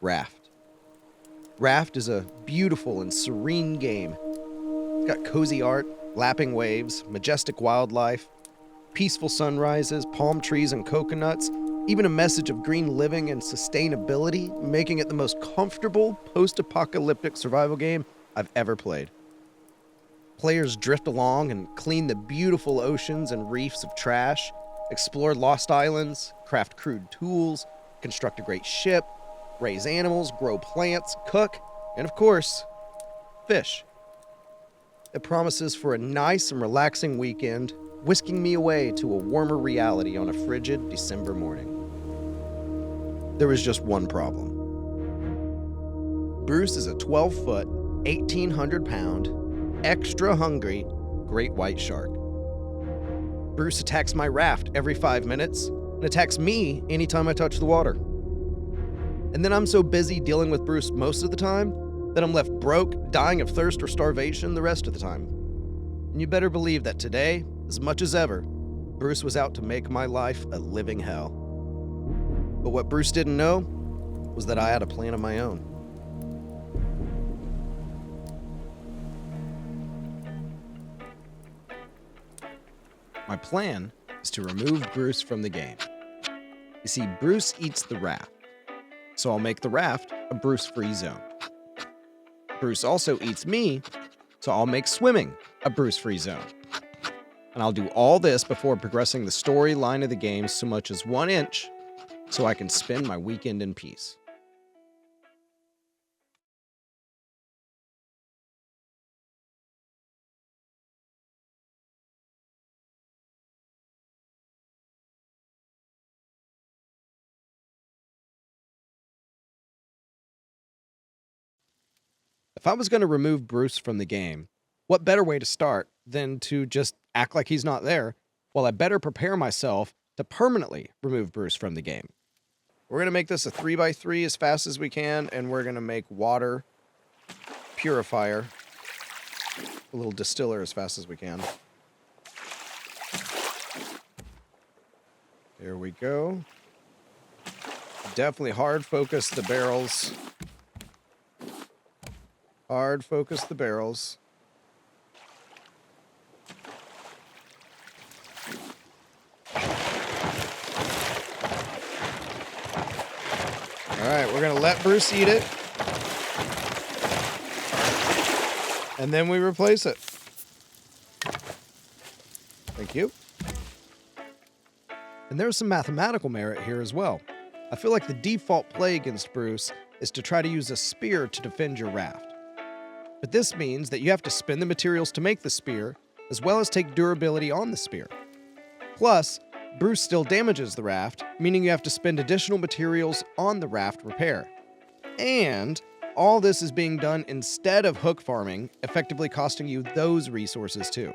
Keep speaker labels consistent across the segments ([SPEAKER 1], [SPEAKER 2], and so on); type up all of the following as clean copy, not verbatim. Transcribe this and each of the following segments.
[SPEAKER 1] Raft. Raft is a beautiful and serene game. It's got cozy art, lapping waves, majestic wildlife, peaceful sunrises, palm trees and coconuts, even a message of green living and sustainability, making it the most comfortable post-apocalyptic survival game I've ever played. Players drift along and clean the beautiful oceans and reefs of trash, explore lost islands, craft crude tools, construct a great ship, raise animals, grow plants, cook, and of course, fish. It promises for a nice and relaxing weekend, whisking me away to a warmer reality on a frigid December morning. There was just one problem. Bruce is a 12-foot, 1,800-pound, extra hungry great white shark. Bruce attacks my raft every 5 minutes and attacks me anytime I touch the water. And then I'm so busy dealing with Bruce most of the time that I'm left broke, dying of thirst or starvation the rest of the time. And you better believe that today, as much as ever, Bruce was out to make my life a living hell. But what Bruce didn't know was that I had a plan of my own. My plan is to remove Bruce from the game. You see, Bruce eats the raft, so I'll make the raft a Bruce-free zone. Bruce also eats me, so I'll make swimming a Bruce-free zone. And I'll do all this before progressing the storyline of the game so much as 1 inch, so I can spend my weekend in peace. If I was going to remove Bruce from the game, what better way to start than to just act like he's not there, while I better prepare myself to permanently remove Bruce from the game. We're going to make this a 3x3 as fast as we can, and we're going to make water purifier, a little distiller, as fast as we can. There we go. Definitely hard focus the barrels. Hard focus the barrels. All right, we're going to let Bruce eat it. And then we replace it. Thank you. And there's some mathematical merit here as well. I feel like the default play against Bruce is to try to use a spear to defend your raft. But this means that you have to spend the materials to make the spear, as well as take durability on the spear. Plus, Bruce still damages the raft, meaning you have to spend additional materials on the raft repair. And all this is being done instead of hook farming, effectively costing you those resources too.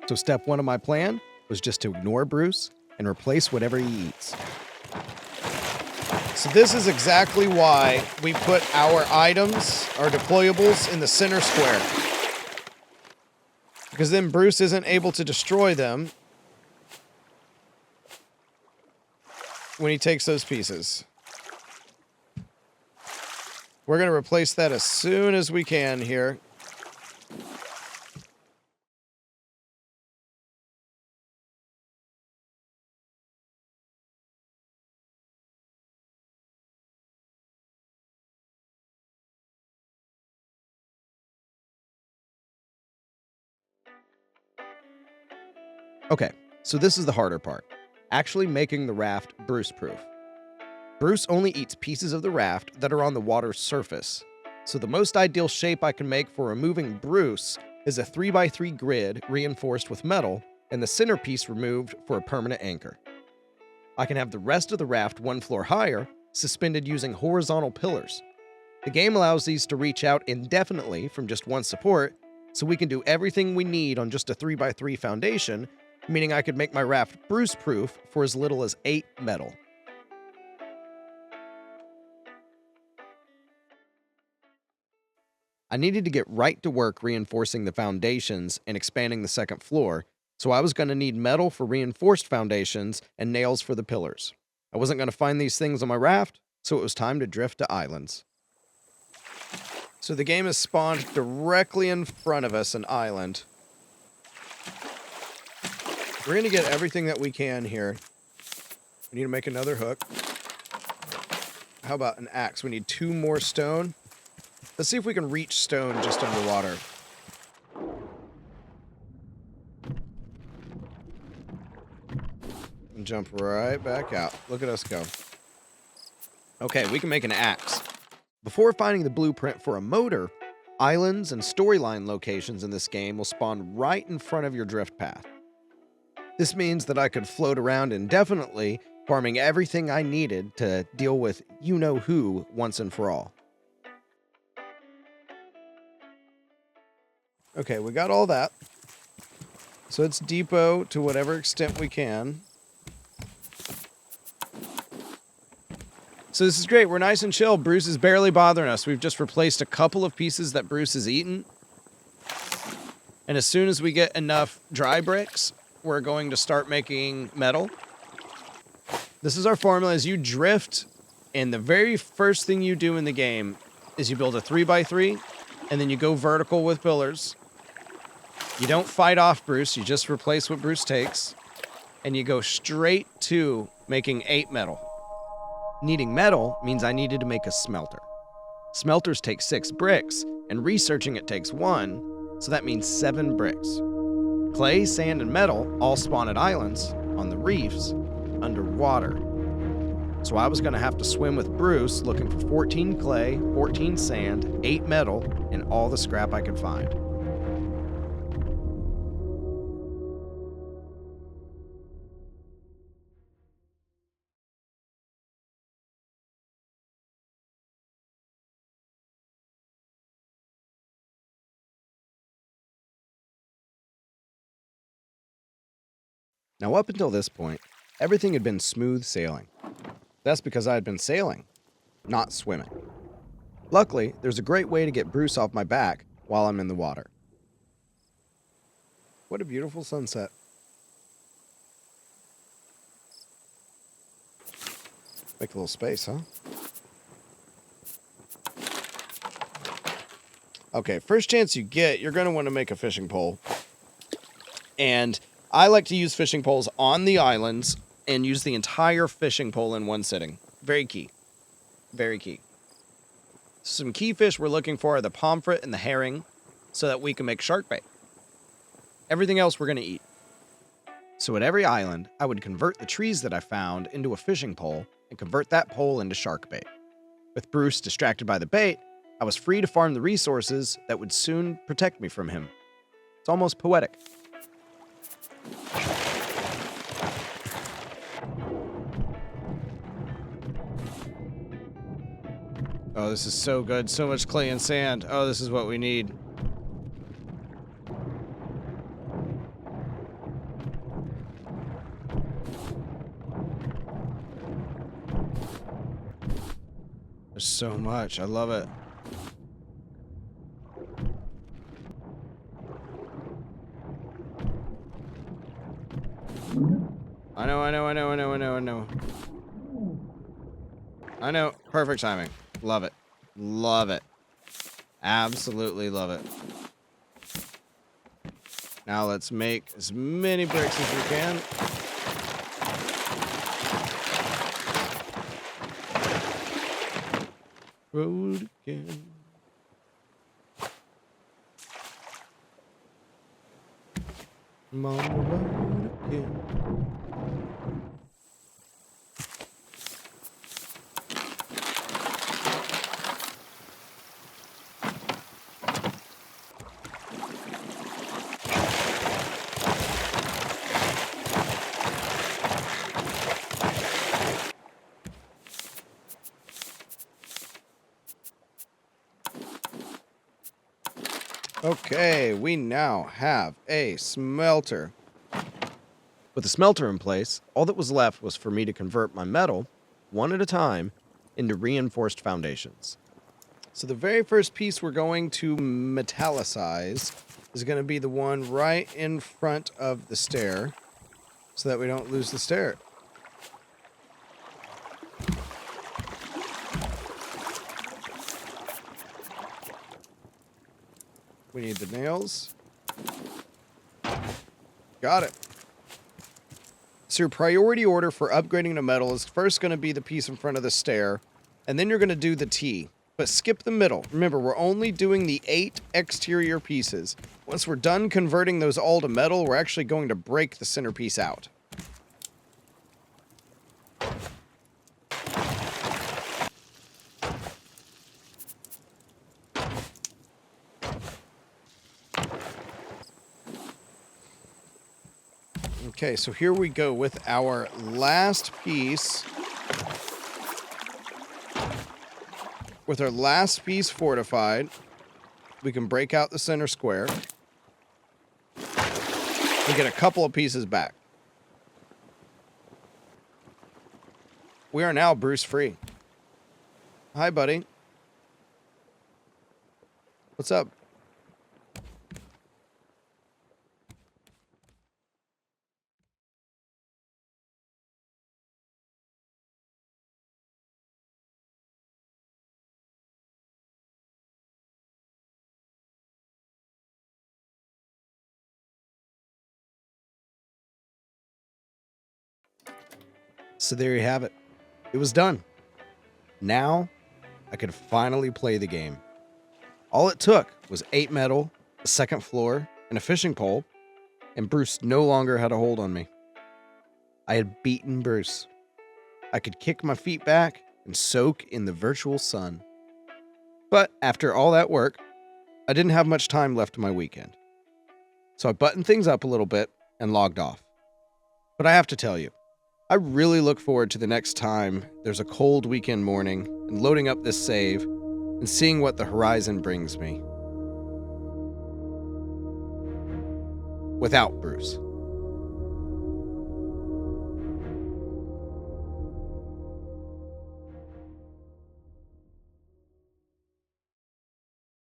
[SPEAKER 1] So step 1 of my plan was just to ignore Bruce and replace whatever he eats. So this is exactly why we put our items, our deployables, in the center square. Because then Bruce isn't able to destroy them when he takes those pieces. We're going to replace that as soon as we can here. Okay, so this is the harder part. Actually making the raft Bruce-proof. Bruce only eats pieces of the raft that are on the water's surface. So the most ideal shape I can make for removing Bruce is a 3x3 grid reinforced with metal and the centerpiece removed for a permanent anchor. I can have the rest of the raft 1 floor higher, suspended using horizontal pillars. The game allows these to reach out indefinitely from just one support, so we can do everything we need on just a 3x3 foundation, meaning I could make my raft Bruce-proof for as little as 8 metal. I needed to get right to work reinforcing the foundations and expanding the second floor, so I was going to need metal for reinforced foundations and nails for the pillars. I wasn't going to find these things on my raft, So it was time to drift to islands. So the game has spawned directly in front of us, an island. We're going to get everything that we can here. We need to make another hook. How about an axe? We need 2 more stone. Let's see if we can reach stone just underwater. And jump right back out. Look at us go. Okay, we can make an axe. Before finding the blueprint for a motor, islands and storyline locations in this game will spawn right in front of your drift path. This means that I could float around indefinitely, farming everything I needed to deal with you-know-who once and for all. Okay, we got all that. So let's depot to whatever extent we can. So this is great. We're nice and chill. Bruce is barely bothering us. We've just replaced a couple of pieces that Bruce has eaten. And as soon as we get enough dry bricks, we're going to start making metal. This is our formula. As you drift, and the very first thing you do in the game is you build a 3x3, and then you go vertical with pillars. You don't fight off Bruce. You just replace what Bruce takes. And you go straight to making 8 metal. Needing metal means I needed to make a smelter. Smelters take 6 bricks, and researching it takes 1, so that means 7 bricks. Clay, sand, and metal all spawn at islands, on the reefs, underwater. So I was going to have to swim with Bruce looking for 14 clay, 14 sand, 8 metal, and all the scrap I could find. Now, up until this point, everything had been smooth sailing. That's because I had been sailing, not swimming. Luckily, there's a great way to get Bruce off my back while I'm in the water. What a beautiful sunset. Make a little space, huh? Okay, first chance you get, you're going to want to make a fishing pole. And I like to use fishing poles on the islands and use the entire fishing pole in one sitting. Very key. Very key. Some key fish we're looking for are the pomfret and the herring so that we can make shark bait. Everything else we're going to eat. So at every island, I would convert the trees that I found into a fishing pole and convert that pole into shark bait. With Bruce distracted by the bait, I was free to farm the resources that would soon protect me from him. It's almost poetic. Oh, this is so good. So much clay and sand. Oh, this is what we need. There's so much. I love it. I know. I know. Perfect timing. Love it. Love it. Absolutely love it. Now let's make as many bricks as we can. Road again. I'm on the road again. Okay, we now have a smelter. With the smelter in place, all that was left was for me to convert my metal, one at a time, into reinforced foundations. So the very first piece we're going to metallicize is going to be the one right in front of the stair, so that we don't lose the stair. We need the nails. Got it. So your priority order for upgrading to metal is first going to be the piece in front of the stair, and then you're going to do the T. But skip the middle. Remember, we're only doing the 8 exterior pieces. Once we're done converting those all to metal, we're actually going to break the centerpiece out. Okay, so here we go with our last piece. With our last piece fortified, we can break out the center square and get a couple of pieces back. We are now Bruce free. Hi, buddy. What's up? So there you have it. It was done. Now, I could finally play the game. All it took was 8 metal, a second floor, and a fishing pole, and Bruce no longer had a hold on me. I had beaten Bruce. I could kick my feet back and soak in the virtual sun. But after all that work, I didn't have much time left in my weekend. So I buttoned things up a little bit and logged off. But I have to tell you, I really look forward to the next time there's a cold weekend morning and loading up this save and seeing what the horizon brings me. Without Bruce.